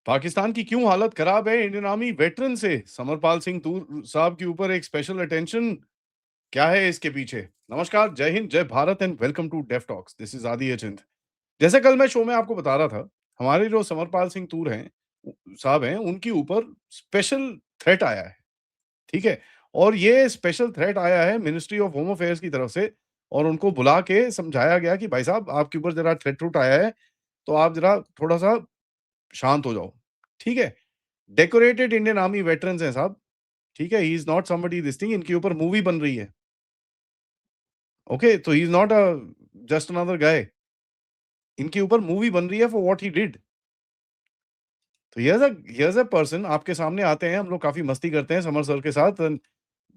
पाकिस्तान की क्यों हालत खराब है इंडियन आर्मी वेटरन से समरपाल सिंह तूर साहब के ऊपर एक स्पेशल अटेंशन क्या है इसके पीछे। नमस्कार, जय हिंद, जय Bharat and welcome to deaf talks. This is Adi Achint. जैसे कल मैं शो में आपको बता रहा था, हमारे जो समरपाल सिंह तूर हैं साहब हैं, उनके ऊपर स्पेशल थ्रेट आया है। ठीक है। और ये स्पेशल थ्रेट आया है मिनिस्ट्री ऑफ होम अफेयर्स की तरफ से। और उनको बुला के समझाया गया कि भाई साहब, आपके ऊपर जरा थ्रेट रूट आया है, तो आप जरा थोड़ा सा शांत हो जाओ। ठीक है। डेकोरेटेड इंडियन आर्मी वेटरन्स हैं साहब। ठीक है, he is not somebody this thing. इनके ऊपर मूवी बन रही है। ओके, तो he is not a just another guy. इनके ऊपर मूवी बन रही है फॉर व्हाट ही डिड। तो हियर्स अ पर्सन आपके सामने आते हैं, हम लोग काफी मस्ती करते हैं समर सर के साथ,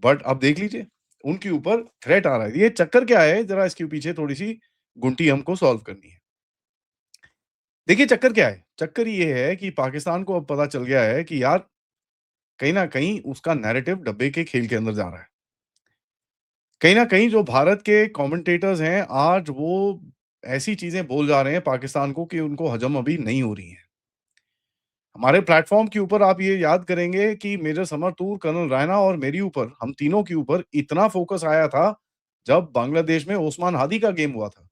बट अब देख लीजिए, उनके ऊपर थ्रेट आ रहा है। ये चक्कर क्या है, जरा इसके पीछे थोड़ी सी गुंटी हमको सॉल्व करनी है। देखिए चक्कर क्या है, चक्कर ये है कि पाकिस्तान को अब पता चल गया है कि यार, कहीं ना कहीं उसका नैरेटिव डब्बे के खेल के अंदर जा रहा है। कहीं न कहीं जो भारत के कमेंटेटर्स हैं, आज वो ऐसी चीज़ें बोल जा रहे हैं पाकिस्तान को कि उनको हज़म अभी नहीं हो रही हैं। हमारे प्लेटफ़ॉर्म के ऊपर आप ये याद करेंगे कि मेजर समर तूर, कर्नल रैना और मेरे ऊपर, हम तीनों के ऊपर इतना फ़ोकस आया था, जब बांग्लादेश में ओस्मान हादी का गेम हुआ था।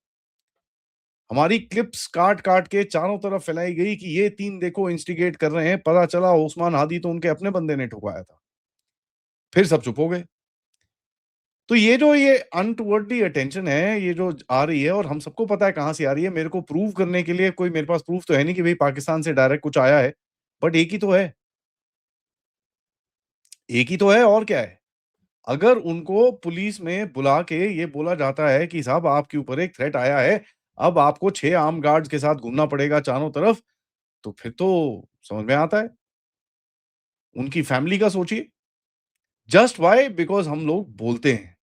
हमारी क्लिप्स काट-काट के चारों तरफ फैलाई गई कि ये 3 देखो इंस्टिगेट कर रहे हैं, पता चला ओस्मान हादी तो उनके अपने बंदे ने ठुकवाया था। फिर सब चुप हो गए। तो ये अनटोवर्डली अटेंशन है, ये जो आ रही है, और हम सबको पता है कहाँ से आ रही है। मेरे को प्रूव करने के लिए कोई मेरे पास प्रूफ तो है नहीं कि भई पाकिस्तान से डायरेक्ट कुछ आया है। बट एक ही तो है, एक ही तो है, और क्या है? अगर उनको पुलिस में बुला के ये बोला जाता है कि साहब, आपके ऊपर एक थ्रेट आया है, अब आपको 6 आर्म्ड गार्ड्स के साथ घूमना पड़ेगा चारों तरफ, तो फिर तो समझ में आता है। उनकी फैमिली का सोचिए। Just why? बिकॉज़ हम लोग बोलते हैं,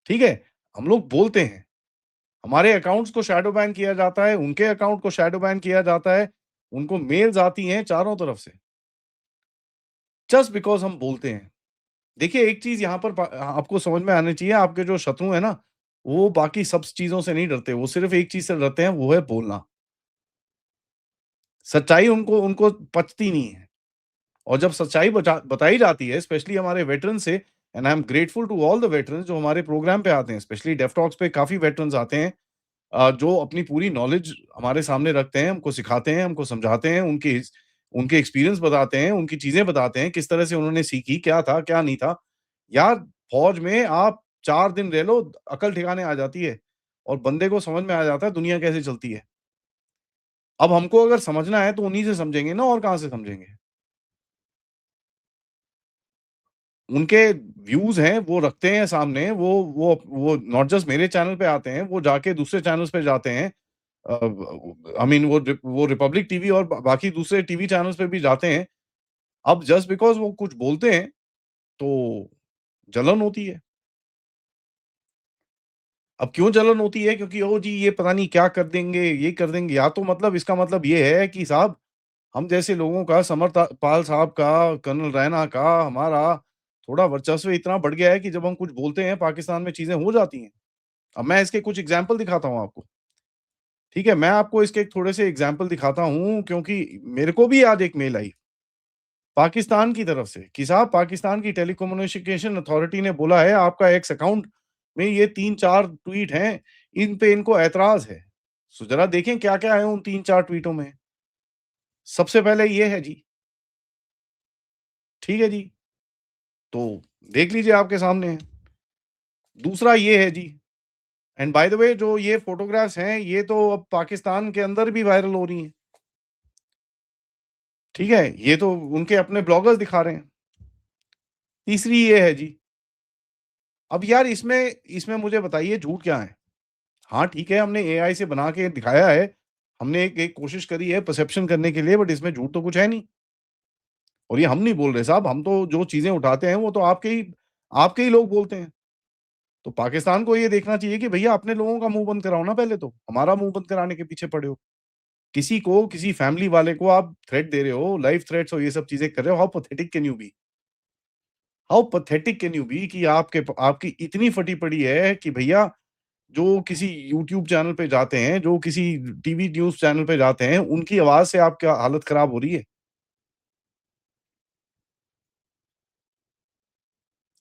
ठीक है? हम लोग बोलते हैं। हमारे अकाउंट्स को शैडो बैन किया जाता है, उनके अकाउंट को शैडो बैन किया जाता है, उनको मेल्स आती हैं चारों तरफ से, जस्ट बिकॉज़ हम बोलते हैं। देखिए, एक चीज़ यहाँ पर आपको समझ में आनी चाहिए, आपके जो शत्रु हैं ना, वो बाकी सब चीज़ों से नहीं डरते, वो सिर्फ़ एक चीज़ से डरते हैं, वो है बोलना। सच्चाई उनको उनको पचती नहीं है। और जब सच्चाई बताई जाती है, स्पेशली हमारे वेटरन से, and I am grateful to all the veterans जो हमारे प्रोग्राम पे आते हैं, स्पेशली डेफ टॉक्स पे काफ़ी वेटरन्स आते हैं, जो अपनी पूरी नॉलेज हमारे सामने रखते हैं, हमको सिखाते हैं, हमको समझाते हैं, उनके एक्सपीरियंस बताते हैं, उनकी चीज़ें बताते हैं, किस तरह से उन्होंने सीखी, क्या था, क्या नहीं था। यार, फौज में आप 4 दिन रह लो, अकल ठिकाने आ जाती है, और बंदे को समझ में आ जाता है दुनिया कैसे चलती है। अब हमको अगर समझना है तो उन्हीं से समझेंगे ना, और कहाँ से समझेंगे? उनके व्यूज़ हैं, वो रखते हैं सामने, वो नॉट जस्ट मेरे चैनल पे आते हैं, वो जाके दूसरे चैनल्स पे जाते हैं। आई मीन वो रिपब्लिक टीवी और बाकी दूसरे टीवी चैनल्स पे भी जाते हैं। अब जस्ट बिकॉज़ वो कुछ बोलते हैं, तो जलन होती है। अब क्यों जलन होती है? क्योंकि ओह जी, ये पता नहीं क्या कर देंगे, ये कर देंगे। या तो मतलब इसका मतलब ये है कि साहब, हम जैसे लोगों का, पाल साहब का, कर्नल रैना का, हमारा थोड़ा वर्चस्व इतना बढ़ गया है कि जब हम कुछ बोलते हैं, पाकिस्तान में चीज़ें हो जाती हैं। अब मैं इसके कुछ एग्ज़ाम्पल दिखाता हूँ आपको। ठीक है? मैं आपको इसके थोड़े से एग्ज़ाम्पल दिखाता हूँ, क्योंकि मेरे को भी आज एक मेल आई पाकिस्तान की तरफ से कि साहब, पाकिस्तान की टेलीकम्युनिकेशन अथॉरिटी ने बोला है आपका एक्स अकाउंट में ये 3-4 ट्वीट हैं, इन पे इनको ऐतराज़ है। सो ज़रा देखें क्या-क्या है उन 3-4 ट्वीटों में। सबसे पहले ये है जी, ठीक है जी? तो देख लीजिए, आपके सामने है। दूसरा ये है जी, एंड बाय द वे, जो ये फ़ोटोग्राफ्स हैं, ये तो अब पाकिस्तान के अंदर भी वायरल हो रही हैं। ठीक है? ये तो उनके अपने ब्लॉगर्स दिखा रहे हैं। तीसरी ये है जी। अब यार, इसमें इसमें मुझे बताइए झूठ क्या है? हाँ, ठीक है, हमने एआई से बना के दिखाया है। हमने एक एक कोशिश करी है परसेप्शन करने के लिए, बट इसमें झूठ तो कुछ है नहीं। और ये हम नहीं बोल रहे साहब, हम तो जो चीज़ें उठाते हैं वो तो आपके ही लोग बोलते हैं। तो पाकिस्तान को ये देखना चाहिए कि भैया, अपने लोगों का मुँह बंद कराओ ना पहले तो। हमारा मुँह बंद कराने के पीछे पड़े हो। किसी को, किसी फैमिली वाले को आप थ्रेट दे रहे हो, लाइफ थ्रेट्स और ये सब चीज़ें कर रहे हो। How pathetic can you be? How pathetic can you be कि आपकी इतनी फटी पड़ी है कि भैया, जो किसी यूट्यूब चैनल पे जाते हैं, जो किसी टीवी न्यूज़ चैनल पे जाते हैं, उनकी आवाज़ से आपका हालत खराब हो रही है।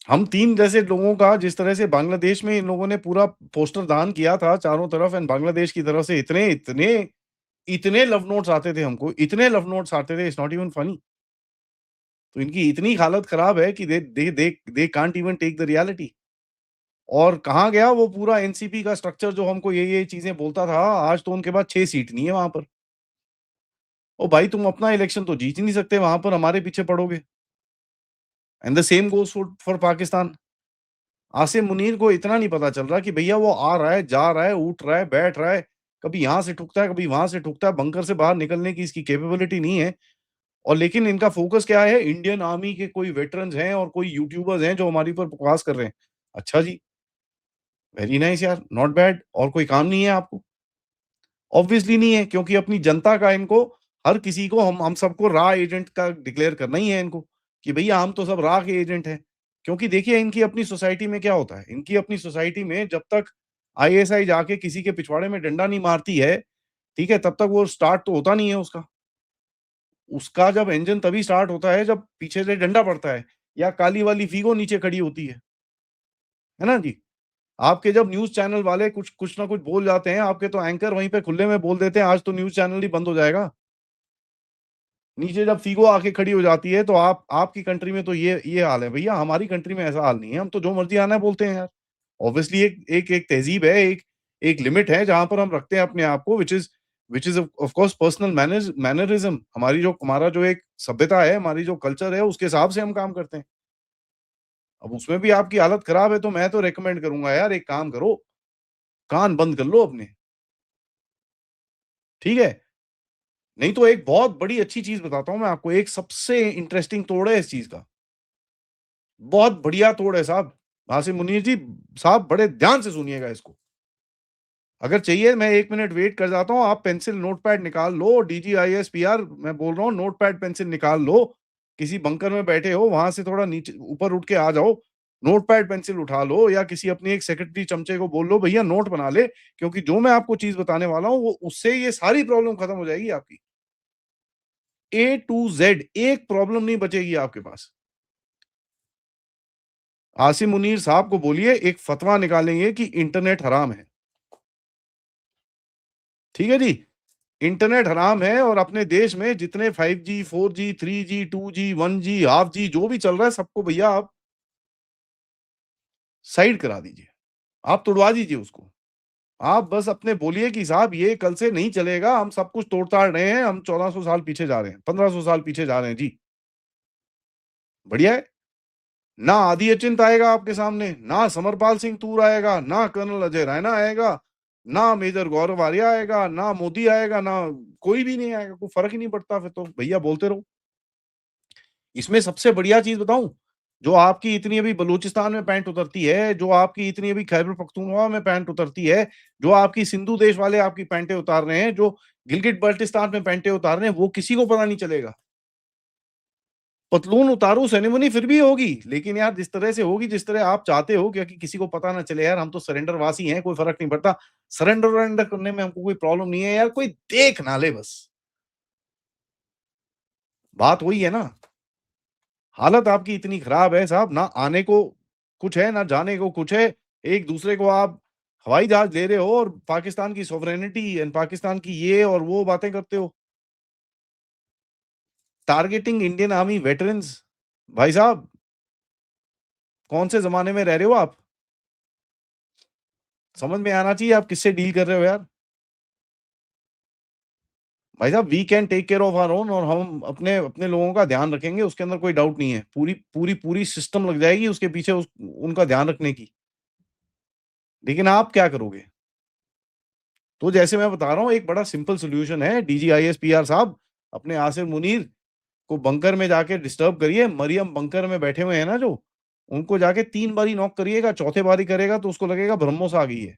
हम 3 जैसे लोगों का जिस तरह से बांग्लादेश में इन लोगों ने पूरा पोस्टर दान किया था चारों तरफ एंड बांग्लादेश की तरफ से इतने लव नोट्स आते थे हमको, इतने लव नोट्स आते थे, इट्स नॉट इवन फनी। तो इनकी इतनी हालत खराब है कि they can't even take the reality. और कहाँ गया वो पूरा एनसीपी का स्ट्रक्चर जो हमको ये चीज़ें बोलता था, आज तो उनके पास 6 सीट नहीं है वहाँ पर। ओ भाई तुम अपना इलेक्शन तो जीत ही नहीं सकते, वहाँ पर हमारे पीछे पड़ोगे। And the same goes for Pakistan. Asim Munir को इतना नहीं पता चल रहा कि भैया वो आ रहा है, जा रहा है, उठ रहा है, बैठ रहा है, कभी यहाँ से ठुकता है, कभी वहाँ से ठुकता है, बंकर से बाहर निकलने की इसकी कैपेबिलिटी नहीं है। और लेकिन इनका फ़ोकस क्या है? इंडियन आर्मी के कोई वेटरन्स हैं और कोई यूट्यूबर्स हैं जो हमारे ऊपर बकवास कर रहे हैं। अच्छा जी, वेरी नाइस यार, नॉट बैड। और कोई काम नहीं है आपको? ऑब्वियसली नहीं है, क्योंकि अपनी जनता का इनको हर किसी को हम सबको रा एजेंट का डिक्लेयर करना ही है इनको, कि भैया हम तो सब रा के एजेंट हैं। क्योंकि देखिए इनकी अपनी सोसाइटी में क्या होता है, इनकी अपनी सोसाइटी में जब तक आईएसआई जाके किसी के पिछवाड़े में डंडा नहीं मारती है, ठीक है? तब तक वो स्टार्ट तो होता नहीं है उसका। उसका जब इंजन तभी स्टार्ट होता है जब पीछे से डंडा पड़ता है या काली वाली फिगो नीचे खड़ी होती है ना जी? आपके जब न्यूज़ चैनल वाले कुछ कुछ ना कुछ बोल जाते हैं, आपके तो एंकर वहीं पे खुले में बोल देते हैं, आज तो न्यूज़ चैनल ही बंद हो जाएगा। नीचे जब फीगो आके खड़ी हो जाती है, तो आप आपकी कंट्री में तो ये हाल है। भैया हमारी कंट्री में ऐसा हाल नहीं है, हम तो जो मर्ज़ी आना है बोलते हैं यार। ऑब्वियसली एक तहज़ीब है, एक एक लिमिट है जहाँ पर हम रखते हैं अपने आप को which is of course personal mannerism. हमारा जो एक सभ्यता है, हमारी जो कल्चर है, उसके हिसाब से हम काम करते हैं। अब उसमें भी आपकी हालत खराब है, तो मैं तो रिकमेंड करूँगा यार एक काम करो, कान बंद कर लो अपने, ठीक है? नहीं तो एक बहुत बड़ी अच्छी चीज़ बताता हूँ मैं आपको, एक सबसे इंटरेस्टिंग तोड़ है इस चीज़ का। बहुत बढ़िया तोड़ है साहब। आसिम मुनीर जी, साहब बड़े ध्यान से सुनिएगा इसको। अगर चाहिए मैं 1 मिनट वेट कर जाता हूँ, आप पेंसिल नोटपैड निकाल लो, डीजीआईएसपीआर मैं बोल रहा हूँ, नोटपैड पेंसिल निकाल लो। किसी बंकर में बैठे हो, वहाँ से थोड़ा नीचे ऊपर उठ के आ जाओ, नोटपैड पेंसिल उठा लो या किसी अपनी एक सेक्रेटरी चमचे को बोल लो, भैया नोट बना ले, क्योंकि जो मैं आपको चीज़ बताने वाला हूँ, वो उससे ये सारी प्रॉब्लम खत्म हो जाएगी आपकी। ए टू ज़ेड एक प्रॉब्लम नहीं बचेगी आपके पास। आसिम मुनीर साहब को बोलिए एक फतवा निकालेंगे कि इंटरनेट हराम है। ठीक है जी? इंटरनेट हराम है और अपने देश में जितने 5G, 4G, 3G, 2G, 1G, half जी जो भी चल रहा है सबको भैया आप साइड करा दीजिए। आप तुड़वा दीजिए उसको। आप बस अपने बोलिए कि साहब ये कल से नहीं चलेगा, हम सब कुछ तोड़-ताड़ रहे हैं, हम 1400 साल पीछे जा रहे हैं, 1500 साल पीछे जा रहे हैं जी। बढ़िया है। ना आदि अचिंत आएगा आपके सामने, ना समरपाल सिंह तूर आएगा, ना कर्नल अजय रैना आएगा, ना मेजर गौरव आर्या आएगा, ना मोदी आएगा, ना कोई भी नहीं आएगा, कोई फ़र्क ही नहीं पड़ता फिर तो भैया बोलते रहो। इसमें सबसे बढ़िया चीज़ बताऊँ, जो आपकी इतनी अभी बलूचिस्तान में पैंट उतरती है, जो आपकी इतनी अभी खैबर पख्तूनख्वा में पैंट उतरती है, जो आपकी सिंधु देश वाले आपकी पैंटें उतार रहे हैं, जो गिलगिट-बाल्टिस्तान में पैंटें उतार रहे हैं, वो किसी को पता नहीं चलेगा। पतलून उतारो सेरेमनी फिर भी होगी, लेकिन यार जिस तरह से होगी, जिस तरह आप चाहते हो क्योंकि किसी को पता ना चले यार हम तो सरेंडरवासी हैं, कोई फ़र्क नहीं पड़ता। सरेंडर-वरेंडर करने में हमको कोई प्रॉब्लम नहीं है यार, कोई देख ना ले बस। बात वही है ना, हालत आपकी इतनी खराब है साहब, ना आने को कुछ है, ना जाने को कुछ है। एक दूसरे को आप हवाई जहाज़ दे रहे हो और पाकिस्तान की सॉवरेनिटी एंड पाकिस्तान की ये और वो बातें करते हो। टारगेटिंग इंडियन आर्मी वेटरन्स, भाई साहब कौन से ज़माने में रह रहे हो आप? समझ में आना चाहिए आप किससे डील कर रहे हो यार। भाई साहब we can take care of our own और हम अपने अपने लोगों का ध्यान रखेंगे, उसके अंदर कोई डाउट नहीं है। पूरी सिस्टम लग जाएगी उसके पीछे उनका ध्यान रखने की। लेकिन आप क्या करोगे? तो जैसे मैं बता रहा हूँ एक बड़ा सिंपल सॉल्यूशन है, डीजीआईएसपीआर साहब, अपने आसिम मुनीर को बंकर में जाके डिस्टर्ब करिए, मरियम बंकर में बैठे हुए हैं ना जो, उनको जाके 3 बारी नॉक करिएगा, चौथे बारी करेगा तो उसको लगेगा ब्रह्मोस आ गई है।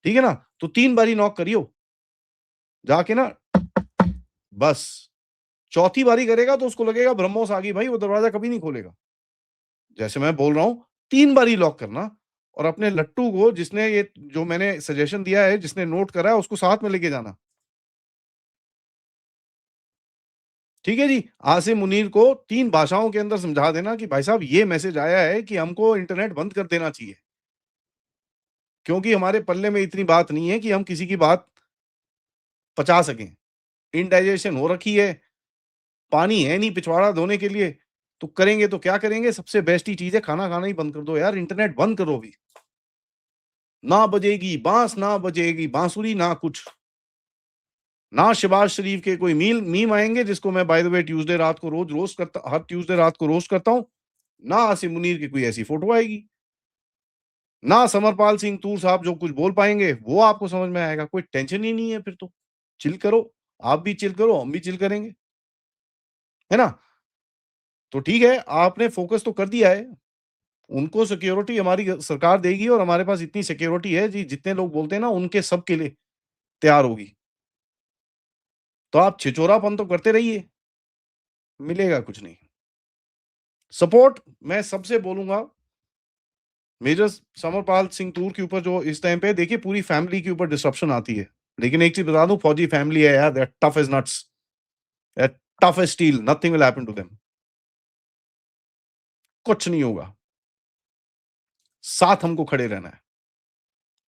ठीक है ना? तो 3 बारी नॉक करियो, जाके ना बस। चौथी बारी करेगा तो उसको लगेगा ब्रह्मोस आ गई भाई, वो दरवाज़ा कभी नहीं खोलेगा। जैसे मैं बोल रहा हूँ 3 बारी लॉक करना और अपने लट्टू को, जिसने ये जो मैंने सजेशन दिया है, जिसने नोट करा है, उसको साथ में लेके जाना। ठीक है जी? आसिम मुनीर को 3 भाषाओं के अंदर समझा देना कि भाई साहब ये मैसेज आया है कि हमको इंटरनेट बंद कर देना चाहिए। क्योंकि हमारे पल्ले में इतनी बात नहीं है कि हम किसी की बात पचा सकें। इंडाइजेशन हो रखी है, पानी है नहीं पिछवाड़ा धोने के लिए, तो करेंगे तो क्या करेंगे? सबसे बेस्ट ही चीज़ है, खाना खाना ही बंद कर दो यार, इंटरनेट बंद करो अभी। ना बजेगी बाँस, ना बजेगी बाँसुरी, ना कुछ। ना शहबाज शरीफ के कोई मीम आएँगे, जिसको मैं बाय द वे ट्यूसडे रात को रोज़ रोस्ट करता हर ट्यूसडे रात को रोस्ट करता हूँ। ना आसिम मुनीर की कोई ऐसी फ़ोटो आएगी। ना समरपाल सिंह तूर साहब जो कुछ बोल पाएँगे, वो आपको समझ में आएगा। कोई टेंशन ही नहीं है फिर तो। चिल करो, आप भी चिल करो, हम भी चिल करेंगे। है ना? तो ठीक है, आपने फ़ोकस तो कर दिया है। उनको सिक्योरिटी हमारी सरकार देगी और हमारे पास इतनी सिक्योरिटी है जी, जितने लोग बोलते हैं ना, उनके सब के लिए तैयार होगी। तो आप छिछोरापन तो करते रहिए, मिलेगा कुछ नहीं। सपोर्ट मैं सबसे बोलूँगा, मेजर समरपाल सिंह तूर के ऊपर जो इस टाइम पे देखिए पूरी फैमिली के ऊपर डिसरप्शन आती है। लेकिन एक चीज़ बता दूँ, फौजी फैमिली है यार, they are tough as nuts, they are tough as steel, nothing will happen to them. कुछ नहीं होगा। साथ हमको खड़े रहना है।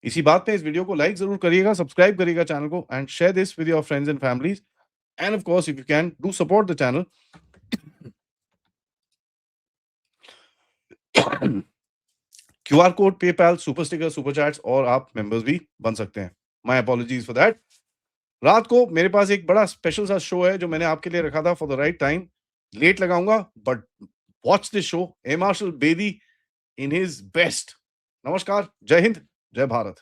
इसी बात पे इस वीडियो को लाइक ज़रूर करिएगा, सब्सक्राइब करिएगा चैनल को and share this with your friends and families. End of course if you can do support the channel. QR code, PayPal, super sticker, super chats और आप मेंबर्स भी बन सकते हैं। My apologies for that. रात को मेरे पास एक बड़ा स्पेशल सा शो है जो मैंने आपके लिए रखा था for the right time. Late लगाऊंगा but watch this show. A marshal Bedi in his best. नमस्कार, जय हिंद, जय भारत।